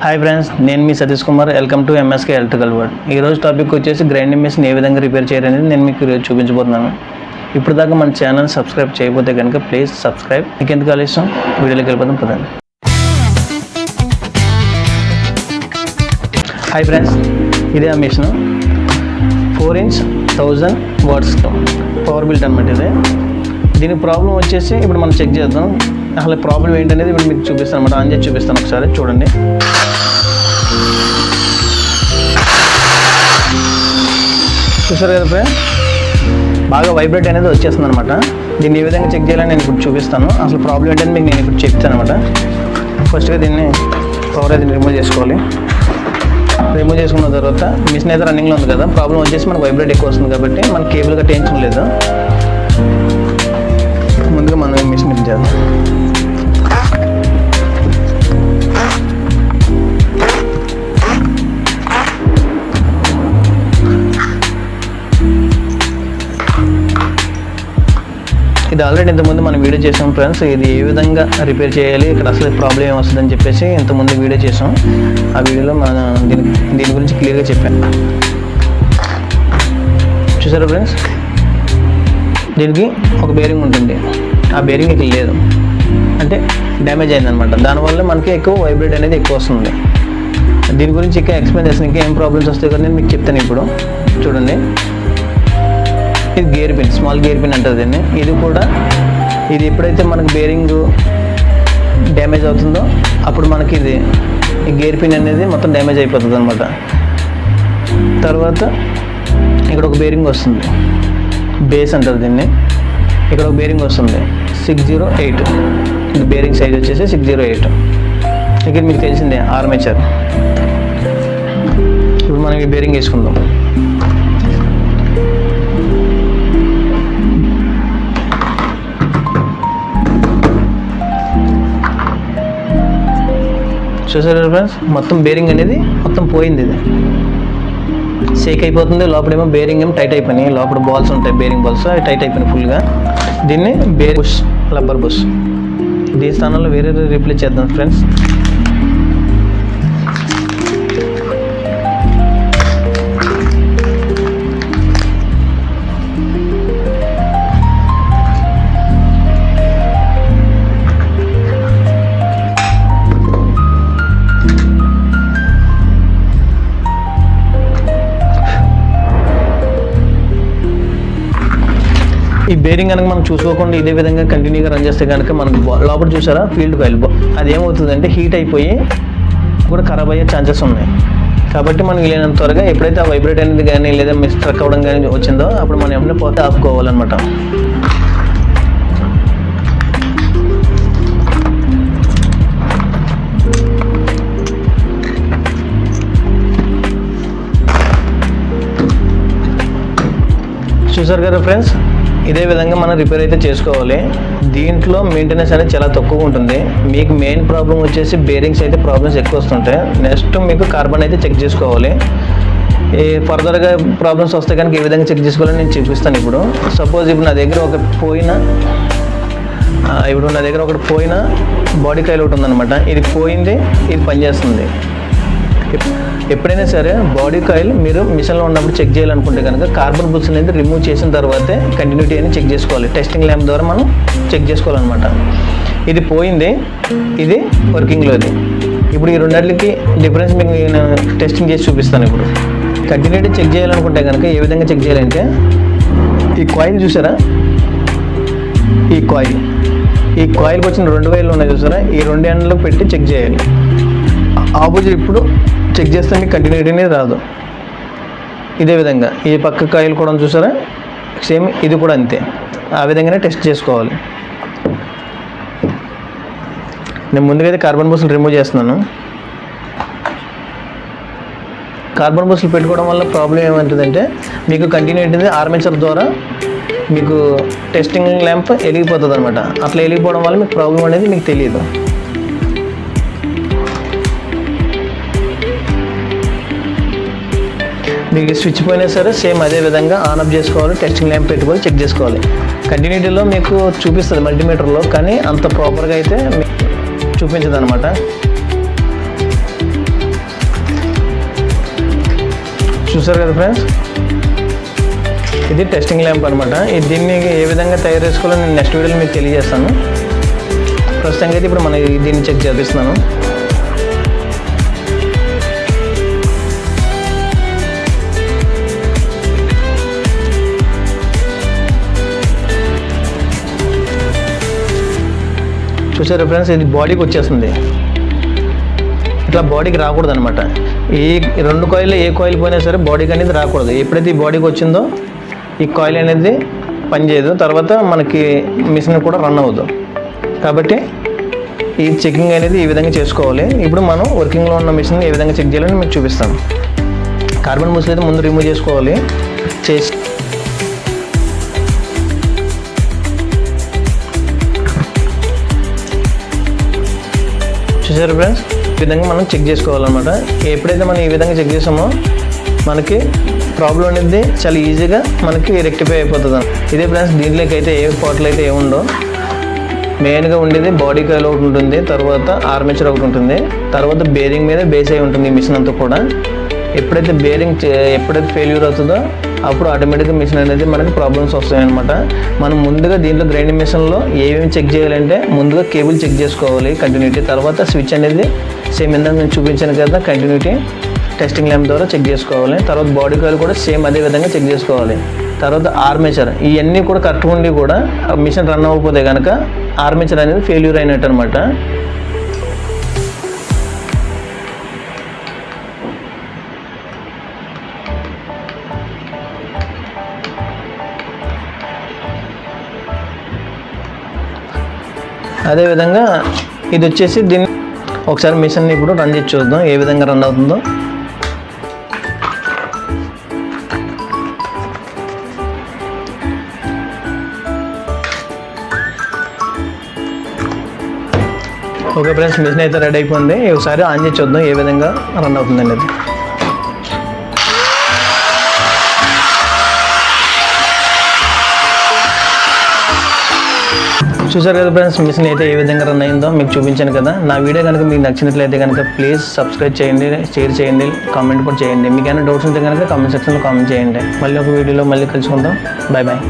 Hi friends, నేను మీ Satish Kumar. Welcome to MSK electrical world. ఈరోజు టాపిక్ వచ్చేసి గ్రైండింగ్ మెషిన్ ఏ విధంగా రిపేర్ చేయాలనేది నేను మీకు చూపించబోతున్నాను. ఇప్పుడు దాకా మన ఛానల్ సబ్స్క్రైబ్ చేయకపోతే కనుక ప్లీజ్ సబ్స్క్రైబ్. మీకు ఎందుకు ఆలస్యం, వీడియోలోకి వెళ్ళిపోతాం పదండి. హాయ్ ఫ్రెండ్స్, ఇదే ఆ machine 4-inch 1000 watts power built అనమాట. ఇది దీనికి ప్రాబ్లం వచ్చేసి ఇప్పుడు మనం చెక్ చేద్దాం. అసలు ప్రాబ్లం ఏంటనేది ఇప్పుడు మీకు చూపిస్తాను అనమాట. ఆన్ చేసి చూపిస్తాను, ఒకసారి చూడండి. చూసారు కదా ఫ్రెండ్, బాగా వైబ్రేట్ అనేది వచ్చేస్తుంది అనమాట. దీన్ని ఏ విధంగా చెక్ చేయాలని నేను ఇప్పుడు చూపిస్తాను. అసలు ప్రాబ్లం ఏంటని మీకు నేను ఇప్పుడు చెప్తాను అనమాట. ఫస్ట్గా దీన్ని పవర్ అయితే రిమూవ్ చేసుకోవాలి. రిమూవ్ చేసుకున్న తర్వాత మిషన్ అయితే రన్నింగ్లో ఉంది కదా. ప్రాబ్లం వచ్చేసి మనకు వైబ్రేట్ ఎక్కువ వస్తుంది కాబట్టి మనకి కేబుల్ గట్ట టెన్షన్ లేదు. ముందుగా మనం మిషన్ ఇది చేద్దాం. ఇది ఆల్రెడీ ఇంతకుముందు మనం వీడియో చేసాం ఫ్రెండ్స్. ఇది ఏ విధంగా రిపేర్ చేయాలి, ఇక్కడ అసలు ప్రాబ్లం ఏమొస్తుందని చెప్పేసి ఇంతకుముందు వీడియో చేసాం. ఆ వీడియోలో మనం దీని గురించి క్లియర్గా చెప్పాను. చూసారా ఫ్రెండ్స్, దీనికి ఒక బేరింగ్ ఉంటుంది. ఆ బేరింగ్ ఇక్కడ లేదు, అంటే డ్యామేజ్ అయిందనమాట. దానివల్ల మనకి ఎక్కువ వైబ్రేట్ అనేది ఎక్కువ వస్తుంది. దీని గురించి ఇంకా ఎక్స్ప్లెయిన్ చేస్తాను. ఇంకా ఏం ప్రాబ్లమ్స్ వస్తాయి కదా నేను మీకు చెప్తాను. ఇప్పుడు చూడండి, ఇది gear pin, small gear pin అంటారు దీన్ని. ఇది ఎప్పుడైతే మనకు బేరింగ్ డ్యామేజ్ అవుతుందో అప్పుడు మనకి ఈ గేర్ పిన్ అనేది మొత్తం డ్యామేజ్ అయిపోతుంది అనమాట. తర్వాత ఇక్కడ ఒక బేరింగ్ వస్తుంది, బేస్ అంటారు దీన్ని. ఇక్కడ ఒక బేరింగ్ వస్తుంది 608. ఇది బేరింగ్ సైజ్ వచ్చేసి 608. ఇక్కడ మీకు తెలిసిందే ఆర్మేచర్. ఇప్పుడు మనం ఈ బేరింగ్ వేసుకుందాం. చూసారు ఫ్రెండ్స్, మొత్తం బేరింగ్ అనేది మొత్తం పోయింది. ఇది షేక్ అయిపోతుంది. లోపలేమో బేరింగ్ ఏమో టైట్ అయిపోయినాయి. లోపల బాల్స్ ఉంటాయి, బేరింగ్ బాల్స్, అవి టైట్ అయిపోయినాయి ఫుల్గా. దీన్ని బేరింగ్ బుష్, రబ్బర్ బుష్, దీని స్థానంలో వేరే రీప్లేస్ చేద్దాం ఫ్రెండ్స్. ఈ బేరింగ్ కనుక మనం చూసుకోకుండా ఇదే విధంగా కంటిన్యూగా రన్ చేస్తే కనుక మనకు లోపల చూసారా ఫీల్డ్ కాయిల్, అది ఏమవుతుందంటే హీట్ అయిపోయి కూడా ఖరాబ్ అయ్యే ఛాన్సెస్ ఉన్నాయి. కాబట్టి మనం లేనంత త్వరగా ఎప్పుడైతే ఆ వైబ్రేట్ అనేది కానీ లేదా స్ట్రక్ అవ్వడం కానీ వచ్చిందో అప్పుడు మనం ఏమైనా పోతే ఆపుకోవాలన్నమాట. చూసారు కదా ఫ్రెండ్స్, ఇదే విధంగా మనం రిపేర్ అయితే చేసుకోవాలి. దీంట్లో మెయింటెనెన్స్ అనేది చాలా తక్కువ ఉంటుంది. మీకు మెయిన్ ప్రాబ్లం వచ్చేసి బేరింగ్స్ అయితే ప్రాబ్లమ్స్ ఎక్కువ వస్తుంటాయి. నెక్స్ట్ మీకు కార్బన్ అయితే చెక్ చేసుకోవాలి. ఈ ఫర్దర్గా ప్రాబ్లమ్స్ వస్తే కనుక ఏ విధంగా చెక్ చేసుకోవాలని నేను చూపిస్తాను. ఇప్పుడు సపోజ్ ఇప్పుడు నా దగ్గర ఒకటి పోయిన బాడీ కాయిల్ ఒకటి ఉందన్నమాట. ఇది పోయింది, ఇది పనిచేస్తుంది. ఎప్పుడైనా సరే బాడీ కాయిల్ మీరు మిషన్లో ఉన్నప్పుడు చెక్ చేయాలనుకుంటే కనుక కార్బన్ బుల్స్ అనేది రిమూవ్ చేసిన తర్వాతే కంటిన్యూటీ అని చెక్ చేసుకోవాలి. టెస్టింగ్ ల్యాంప్ ద్వారా మనం చెక్ చేసుకోవాలన్నమాట. ఇది పోయింది, ఇది వర్కింగ్లోది. ఇప్పుడు ఈ రెండింటికి డిఫరెన్స్ మీకు నేను టెస్టింగ్ చేసి చూపిస్తాను. ఇప్పుడు కంటిన్యూటీ చెక్ చేయాలనుకుంటే కనుక ఏ విధంగా చెక్ చేయాలంటే, ఈ కాయిల్ చూసారా, ఈ కాయిల్కి వచ్చిన 2 వైర్లు ఉన్నాయి చూసారా, ఈ 2 ఎండ్లకు పెట్టి చెక్ చేయాలి. ఆపోజిట్ ఇప్పుడు చెక్ చేస్తే మీకు కంటిన్యూటీ అనేది రాదు. ఇదే విధంగా ఈ పక్క కాయిల్ కూడా చూసారా, సేమ్ ఇది కూడా అంతే. ఆ విధంగానే టెస్ట్ చేసుకోవాలి. నేను ముందుగా అయితే కార్బన్ బుస్లు రిమూవ్ చేస్తున్నాను. కార్బన్ బుస్లు పెట్టుకోవడం వల్ల ప్రాబ్లం ఏమంటుందంటే మీకు కంటిన్యూటీ ఆర్మేచర్ ద్వారా మీకు టెస్టింగ్ ల్యాంప్ వెలిగిపోతుంది అనమాట. అట్లా వెలిగిపోవడం వల్ల మీకు ప్రాబ్లం అనేది మీకు తెలియదు. మీకు స్విచ్ పోయినా సరే సేమ్ అదే విధంగా ఆన్ ఆఫ్ చేసుకోవాలి. టెస్టింగ్ ల్యాంప్ పెట్టుకొని చెక్ చేసుకోవాలి. కంటిన్యూటీలో మీకు చూపిస్తుంది మల్టీమీటర్లో, కానీ అంత ప్రాపర్గా అయితే చూపించదు అనమాట. చూసారు కదా ఫ్రెండ్స్, ఇది టెస్టింగ్ ల్యాంప్ అనమాట. దీన్ని ఏ విధంగా తయారు చేసుకోవాలో నేను నెక్స్ట్ వీడియోలో మీకు తెలియజేస్తాను. ప్రస్తుతంగా అయితే ఇప్పుడు మనం దీన్ని చెక్ చేపిస్తున్నాను. చూసారు ఫ్రెండ్స్, ఇది బాడీకి వచ్చేస్తుంది. ఇట్లా బాడీకి రాకూడదు అనమాట. ఈ 2 కాయిల్లో ఏ కాయిల్ పోయినా సరే బాడీకి అనేది రాకూడదు. ఎప్పుడైతే ఈ బాడీకి వచ్చిందో ఈ కాయిల్ అనేది పనిచేయదు, తర్వాత మనకి మిషన్ కూడా రన్ అవ్వదు. కాబట్టి ఈ చెకింగ్ అనేది ఈ విధంగా చేసుకోవాలి. ఇప్పుడు మనం వర్కింగ్లో ఉన్న మిషన్ ఏ విధంగా చెక్ చేయాలని మీకు చూపిస్తాను. కార్బన్ బుల్స్ అయితే ముందు రిమూవ్ చేసుకోవాలి. చేసి చూసారు ఫ్రెండ్స్, ఈ విధంగా మనం చెక్ చేసుకోవాలన్నమాట. ఎప్పుడైతే మనం ఈ విధంగా చెక్ చేసామో మనకి ప్రాబ్లం అనేది చాలా ఈజీగా మనకి రెక్టిఫై అయిపోతుంది. ఇదే ఫ్రెండ్స్, దీంట్లోకి అయితే ఏ పార్ట్లు అయితే ఏముండో, మెయిన్గా ఉండేది బాడీ కాయిల్ ఒకటి ఉంటుంది, తర్వాత ఆర్మేచర్ ఒకటి ఉంటుంది, తర్వాత బేరింగ్ మీద బేస్ అయి ఉంటుంది ఈ మిషన్ అంతా కూడా. ఎప్పుడైతే బేరింగ్ ఎప్పుడైతే ఫెయిల్యూర్ అవుతుందో అప్పుడు ఆటోమేటిక్గా మిషన్ అనేది మనకి ప్రాబ్లమ్స్ వస్తాయన్నమాట. మనం ముందుగా దీంట్లో గ్రైండింగ్ మిషన్లో ఏమేమి చెక్ చేయాలంటే ముందుగా కేబుల్ చెక్ చేసుకోవాలి కంటిన్యూటీ, తర్వాత స్విచ్ అనేది సేమ్ ఇందాక నేను చూపించాను కదా కంటిన్యూటీ టెస్టింగ్ ల్యాంప్ ద్వారా చెక్ చేసుకోవాలి. తర్వాత బాడీ కాయిల్ కూడా సేమ్ అదే విధంగా చెక్ చేసుకోవాలి. తర్వాత ఆర్మేచర్, ఇవన్నీ కూడా కరెక్ట్గా ఉండి కూడా మిషన్ రన్ అవ్వకపోతే కనుక ఆర్మేచర్ అనేది ఫెయిల్యూర్ అయినట్టు అనమాట. అదేవిధంగా ఇది వచ్చేసి దీన్ని ఒకసారి మిషన్ని ఇప్పుడు రన్ చేసి చూద్దాం ఏ విధంగా రన్ అవుతుందో. ఓకే ఫ్రెండ్స్, మిషన్ అయితే రెడీ అయిపోయింది. ఒకసారి ఆన్ చేసి చూద్దాం ఏ విధంగా రన్ అవుతుంది అనేది. చూసారు కదా ఫ్రెండ్స్, మిషన్ అయితే ఏ విధంగా రన్ అయిందో మీకు చూపించాను కదా. నా వీడియో కనుక మీకు నచ్చినట్లయితే కనుక ప్లీజ్ సబ్స్క్రైబ్ చేయండి, షేర్ చేయండి, కామెంట్ కూడా చేయండి. మీకు ఏమైనా డౌట్స్ ఉంటే కనుక కామెంట్ సెక్షన్లో కామెంట్ చేయండి. మళ్ళీ ఒక వీడియోలో మళ్ళీ కలుసుకుందాం. Bye bye.